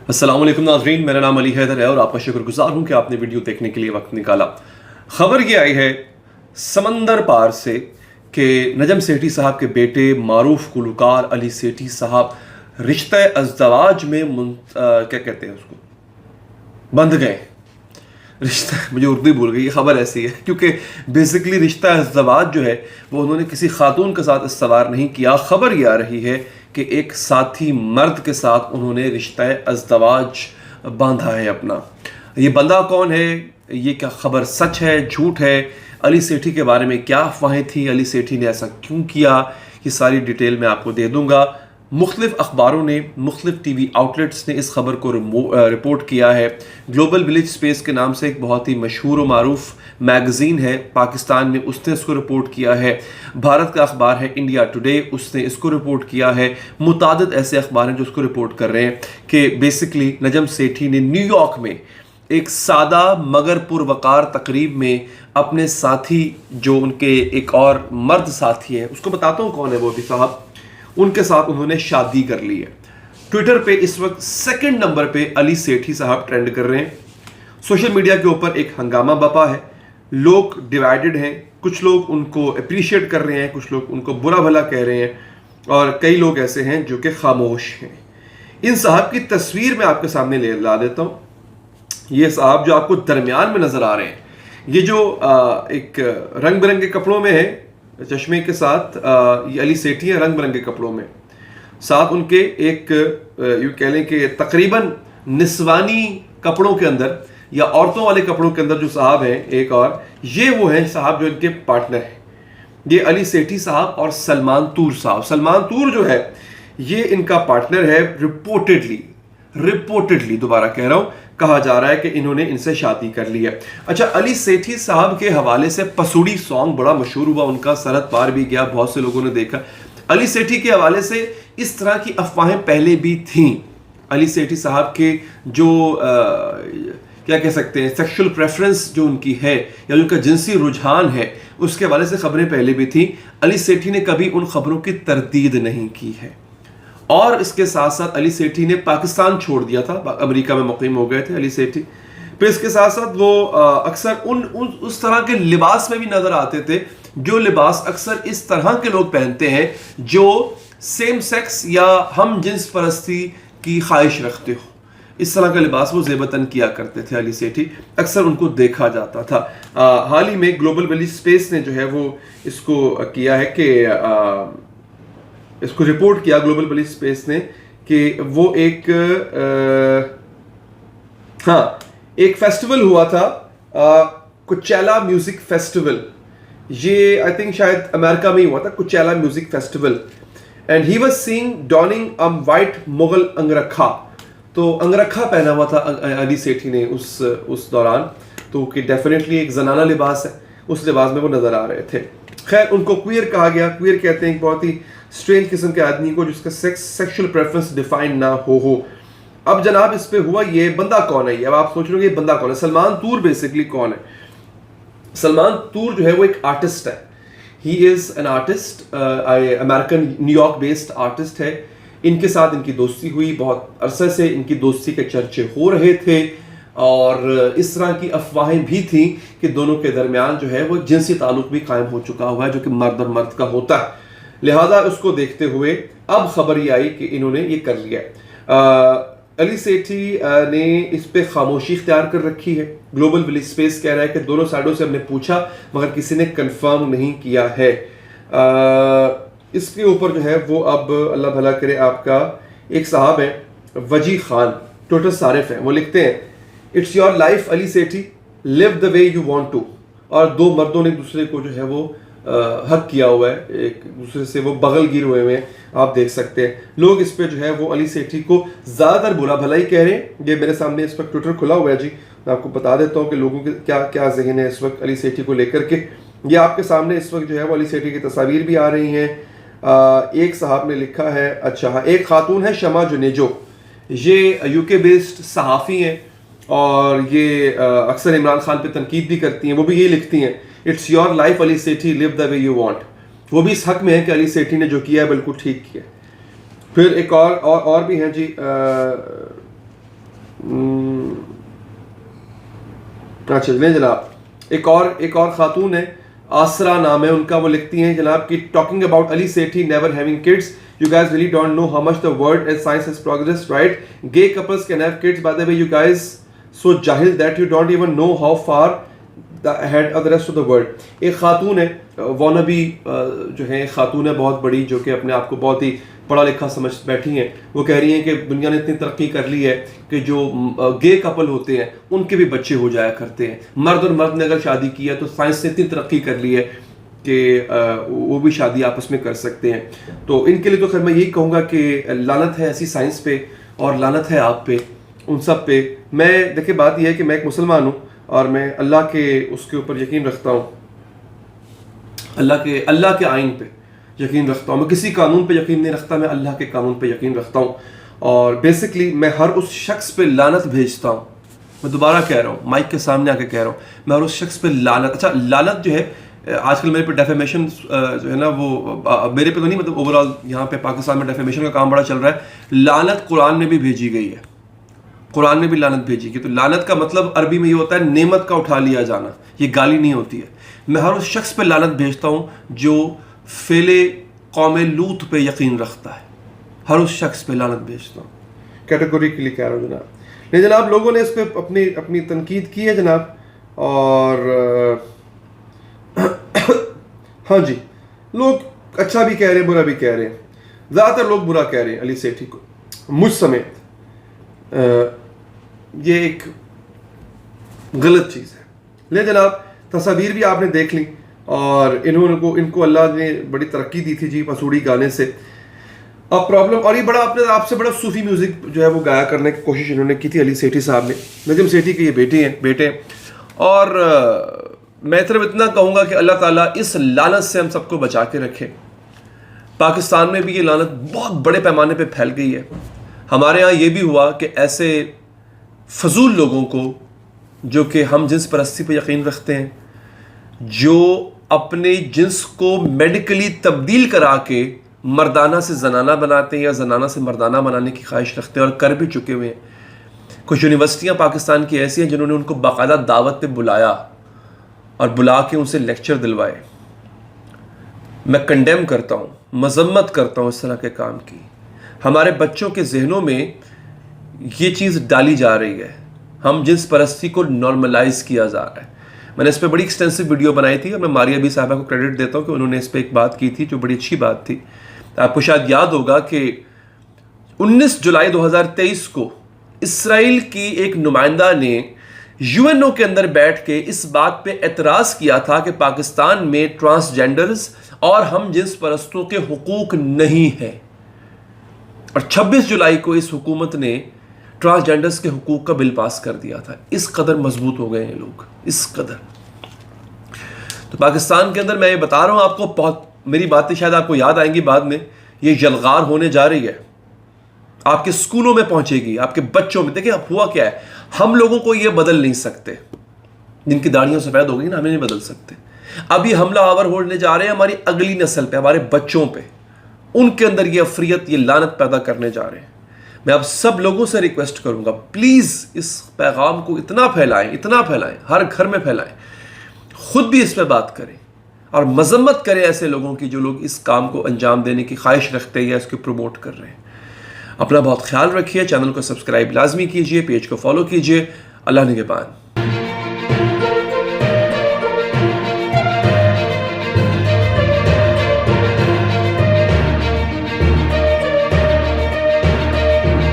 अस्सलाम वालेकुम नाज़रीन, मेरा नाम अली हैदर है और आपका शुक्रगुजार हूँ कि आपने वीडियो देखने के लिए वक्त निकाला। खबर ये आई है समंदर पार से कि नजम सेठी साहब के बेटे मारूफ गुलकार अली सेठी साहब रिश्ते अज़दवाज में क्या कहते हैं उसको, बंध गए। रिश्ता, मुझे उर्दू भूल गई, ये खबर ऐसी है क्योंकि बेसिकली रिश्ता अज़दवाज जो है वो उन्होंने किसी खातून के साथ इस्तवार नहीं किया। खबर ये आ रही है कि एक साथी मर्द के साथ उन्होंने रिश्ता अज़दवाज बांधा है अपना। ये बंदा कौन है, ये क्या खबर सच है झूठ है, अली सेठी के बारे में क्या अफवाहें थी, अली सेठी ने ऐसा क्यों किया, ये सारी डिटेल मैं आपको दे दूंगा। मुख्तलिफ अखबारों ने, मुख्तलिफ टीवी आउटलेट्स ने इस खबर को रिपोर्ट किया है। ग्लोबल विलेज स्पेस के नाम से एक बहुत ही मशहूर और मारूफ मैगज़ीन है पाकिस्तान में, उसने इसको रिपोर्ट किया है। भारत का अखबार है इंडिया टुडे, उसने इसको रिपोर्ट किया है। मुतादिद ऐसे अखबार हैं जो उसको रिपोर्ट कर रहे हैं कि बेसिकली नजम सेठी ने न्यूयॉर्क में एक सादा मगर पुरवकार तकरीब में अपने साथी, जो उनके एक और मर्द साथी है, उसको बताता हूँ कौन है वो भी साहब, उनके साथ उन्होंने शादी कर ली है। ट्विटर पे इस वक्त सेकंड नंबर पे अली सेठी साहब ट्रेंड कर रहे हैं। सोशल मीडिया के ऊपर एक हंगामा बपा है, लोग डिवाइडेड हैं, कुछ लोग उनको अप्रिशिएट कर रहे हैं, कुछ लोग उनको बुरा भला कह रहे हैं और कई लोग ऐसे हैं जो कि खामोश हैं। इन साहब की तस्वीर मैं आपके सामने ले ला देता हूँ। ये साहब जो आपको दरमियान में नजर आ रहे हैं, ये जो एक रंग बिरंगे कपड़ों में है, चश्मे के साथ, ये अली सेठी हैं रंग बिरंगे कपड़ों में, साथ उनके एक यूँ कह लें कि तकरीबन निस्वानी कपड़ों के अंदर या औरतों वाले कपड़ों के अंदर जो साहब हैं एक और, ये वो हैं साहब जो इनके पार्टनर हैं। ये अली सेठी साहब और सलमान तूर साहब। सलमान तूर जो है ये इनका पार्टनर है। रिपोर्टेडली दोबारा कह रहा हूं, कहा जा रहा है कि इन्होंने इनसे शादी कर ली है। अच्छा, अली सेठी साहब के हवाले से पसूड़ी सॉन्ग बड़ा मशहूर हुआ उनका, सरहद पार भी गया, बहुत से लोगों ने देखा। अली सेठी के हवाले से इस तरह की अफवाहें पहले भी थीं। अली सेठी साहब के जो क्या कह सकते हैं, सेक्सुअल प्रेफरेंस जो उनकी है या उनका जिनसी रुझान है, उसके हवाले से खबरें पहले भी थी। अली सेठी ने कभी उन खबरों की तरदीद नहीं की है। और इसके साथ साथ अली सेठी ने पाकिस्तान छोड़ दिया था, अमेरिका में मुकीम हो गए थे अली सेठी। फिर इसके साथ साथ वो अक्सर उस तरह के लिबास में भी नजर आते थे जो लिबास अक्सर इस तरह के लोग पहनते हैं जो सेम सेक्स या हम जिन्स परस्ती की ख्वाहिश रखते हो। इस तरह का लिबास वो ज़ेबतन किया करते थे अली सेठी, अक्सर उनको देखा जाता था। हाल ही में ग्लोबल विलेज स्पेस ने जो है वो इसको किया है कि इसको रिपोर्ट किया ग्लोबल विलेज स्पेस ने कि वो एक फेस्टिवल हुआ था, कुचेला म्यूजिक फेस्टिवल। ये आई थिंक शायद अमेरिका में ही हुआ था, Coachella music festival. And he was seeing donning a white Mughal angarkha. तो अंगरखा पहना हुआ था अली सेठी ने उस दौरान, तो कि डेफिनेटली एक जनाना लिबास है, उस लिबास में वो नजर आ रहे थे। खैर, उनको क्वियर कहा गया। क्वियर कहते हैं एक बहुत ही स्ट्रेंज किस्म के आदमी को जिसका सेक्सुअल प्रेफरेंस डिफाइन ना हो। अब जनाब इस पे हुआ, ये बंदा कौन है? अब आप सोच रहे हो ये बंदा कौन है? सलमान तूर बेसिकली कौन है? सलमान तूर जो है वो एक आर्टिस्ट है। He is an artist, American New York based artist है। इनके साथ इनकी दोस्ती हुई, बहुत अरसे से इनकी दोस्ती के चर्चे हो रहे थे और इस तरह की अफवाहें भी थी कि दोनों के दरमियान जो है वो जिनसी ताल्लुक भी कायम हो चुका हुआ है, जो कि मर्द और मर्द का होता है। लिहाजा उसको देखते हुए अब खबर ये आई कि इन्होंने ये कर लिया। अली सेठी ने इस पे खामोशी इख्तियार कर रखी है। ग्लोबल विलेज स्पेस कह रहा है कि दोनों साइडों से हमने पूछा मगर किसी ने कंफर्म नहीं किया है। इसके ऊपर जो है वो अब अल्लाह भला करे, आपका एक साहब है वजी खान, टोटल सारिफ हैं, वो लिखते हैं it's your life Ali Sethi, live the way you want to. और दो मर्दों ने दूसरे को जो है वो हक किया हुआ है, एक दूसरे से वो बगल गिर हुए हैं, आप देख सकते हैं। लोग इस पे जो है वो अली सेठी को ज़्यादातर बुरा भला ही कह रहे हैं। ये मेरे सामने इस वक्त ट्विटर खुला हुआ है जी, मैं आपको बता देता हूँ कि लोगों के क्या क्या जहन है इस वक्त अली सेठी को लेकर के। ये आपके सामने इस वक्त जो है वो अली सेठी की तस्वीर भी आ रही हैं। एक साहब ने लिखा है, अच्छा एक खातून है शमा जुनेजो, ये यूके बेस्ड सहाफ़ी हैं और ये अक्सर इमरान खान पे तनकीद भी करती हैं। वो भी ये लिखती हैं it's your life Ali Sethi, live the way you want. वो भी इस हक में है कि अली सेठी ने जो किया है बिल्कुल ठीक किया। फिर एक और भी हैं जी, اچھا لیں جناب، ایک اور خاتون ہے، آسرا نام ہے ان کا، وہ لکھتی ہیں جناب کہ talking about Ali Sethi never having kids, you guys really don't know how much the world and science has progressed, right? Gay couples can have kids. By the way, you guys so jahil that you don't even know how far ahead of the rest of the world. ایک خاتون ہے وانبی جو ہے خاتون ہے بہت بڑی، جو کہ اپنے آپ کو بہت ہی پڑھا لکھا سمجھ بیٹھی ہیں. وہ کہہ رہی ہیں کہ دنیا نے اتنی ترقی کر لی ہے کہ جو گے کپل ہوتے ہیں ان کے بھی بچے ہو جایا کرتے ہیں. مرد اور مرد نے اگر شادی کی ہے تو سائنس نے اتنی ترقی کر لی ہے کہ وہ بھی شادی آپس میں کر سکتے ہیں. تو ان کے لیے تو خیر میں یہی کہوں گا کہ لعنت ہے ایسی سائنس پہ، اور لعنت ہے آپ پہ، ان سب پہ. میں دیکھیں بات یہ ہے کہ میں ایک مسلمان ہوں اور میں اللہ کے اس کے اوپر یقین رکھتا ہوں، اللہ کے آئین پہ یقین رکھتا ہوں. میں کسی قانون پہ یقین نہیں رکھتا، میں اللہ کے قانون پہ یقین رکھتا ہوں. اور بیسکلی میں ہر اس شخص پہ لعنت بھیجتا ہوں. میں دوبارہ کہہ رہا ہوں، مائک کے سامنے آ کے کہہ رہا ہوں، میں ہر اس شخص پہ لعنت. اچھا لعنت جو ہے آج کل میرے پہ ڈیفیمیشن جو ہے نا وہ میرے پہ تو نہیں، مطلب اوور آل یہاں پہ پاکستان میں ڈیفیمیشن کا کام بڑا چل رہا ہے. لعنت قرآن میں بھی بھیجی گئی ہے، قرآن میں بھی لعنت بھیجی گئی. تو لعنت کا مطلب عربی میں یہ ہوتا ہے نعمت کا اٹھا لیا جانا، یہ گالی نہیں ہوتی ہے. میں ہر اس شخص پہ لعنت بھیجتا ہوں جو فعل قوم لوط پہ یقین رکھتا ہے. ہر اس شخص پہ لعنت بھیجتا ہوں، کیٹیگوریکلی کہہ رہا ہوں جناب. نہیں جناب، لوگوں نے اس پہ اپنی تنقید کی ہے جناب، اور ہاں جی لوگ اچھا بھی کہہ رہے ہیں برا بھی کہہ رہے ہیں. زیادہ تر لوگ برا کہہ رہے ہیں علی سیٹھی کو، مجھ سمیت. یہ ایک غلط چیز ہے. لے جناب تصاویر بھی آپ نے دیکھ لی، اور ان کو اللہ نے بڑی ترقی دی تھی جی پسوڑی گانے سے. اب پرابلم، اور یہ بڑا اپنے آپ سے بڑا صوفی میوزک جو ہے وہ گایا کرنے کی کوشش انہوں نے کی تھی علی سیٹھی صاحب نے. نجم سیٹھی کے یہ بیٹے ہیں. اور میں صرف اتنا کہوں گا کہ اللہ تعالیٰ اس لعنت سے ہم سب کو بچا کے رکھے. پاکستان میں بھی یہ لعنت بہت بڑے پیمانے پہ پھیل گئی ہے. ہمارے ہاں یہ بھی ہوا کہ ایسے فضول لوگوں کو جو کہ ہم جنس پرستی پہ یقین رکھتے ہیں، جو اپنے جنس کو میڈیکلی تبدیل کرا کے مردانہ سے زنانہ بناتے ہیں یا زنانہ سے مردانہ بنانے کی خواہش رکھتے ہیں، اور کر بھی چکے ہوئے ہیں. کچھ یونیورسٹیاں پاکستان کی ایسی ہیں جنہوں نے ان کو باقاعدہ دعوت پہ بلایا اور بلا کے ان سے لیکچر دلوائے. میں کنڈیم کرتا ہوں، مذمت کرتا ہوں اس طرح کے کام کی. ہمارے بچوں کے ذہنوں میں یہ چیز ڈالی جا رہی ہے، ہم جنس پرستی کو نارملائز کیا جا رہا ہے. میں نے اس پہ بڑی ایکسٹینسو ویڈیو بنائی تھی، اور میں ماریہ بی صاحبہ کو کریڈٹ دیتا ہوں کہ انہوں نے اس پہ ایک بات کی تھی جو بڑی اچھی بات تھی. آپ کو شاید یاد ہوگا کہ 19 جولائی 2023 کو اسرائیل کی ایک نمائندہ نے UNO کے اندر بیٹھ کے اس بات پہ اعتراض کیا تھا کہ پاکستان میں ٹرانسجینڈرز اور ہم جنس پرستوں کے حقوق نہیں ہیں. اور 26 جولائی کو اس حکومت نے ٹرانسجینڈرز کے حقوق کا بل پاس کر دیا تھا. اس قدر مضبوط ہو گئے ہیں لوگ، اس قدر. تو پاکستان کے اندر میں یہ بتا رہا ہوں آپ کو، بہت میری باتیں شاید آپ کو یاد آئیں گی بعد میں، یہ یلغار ہونے جا رہی ہے، آپ کے اسکولوں میں پہنچے گی، آپ کے بچوں میں. دیکھیں اب ہوا کیا ہے، ہم لوگوں کو یہ بدل نہیں سکتے، جن کی داڑیاں سفید ہو گئی نا، ہمیں نہیں بدل سکتے. اب یہ حملہ آور ہونے جا رہے ہیں ہماری اگلی نسل پہ، ہمارے بچوں پہ. ان کے اندر یہ افریت، یہ لعنت پیدا کرنے جا رہے ہیں. میں اب سب لوگوں سے ریکویسٹ کروں گا، پلیز اس پیغام کو اتنا پھیلائیں، ہر گھر میں پھیلائیں. خود بھی اس پہ بات کریں اور مذمت کریں ایسے لوگوں کی جو لوگ اس کام کو انجام دینے کی خواہش رکھتے ہیں یا اس کو پروموٹ کر رہے ہیں. اپنا بہت خیال رکھیے، چینل کو سبسکرائب لازمی کیجیے، پیج کو فالو کیجیے. اللہ نگہبان.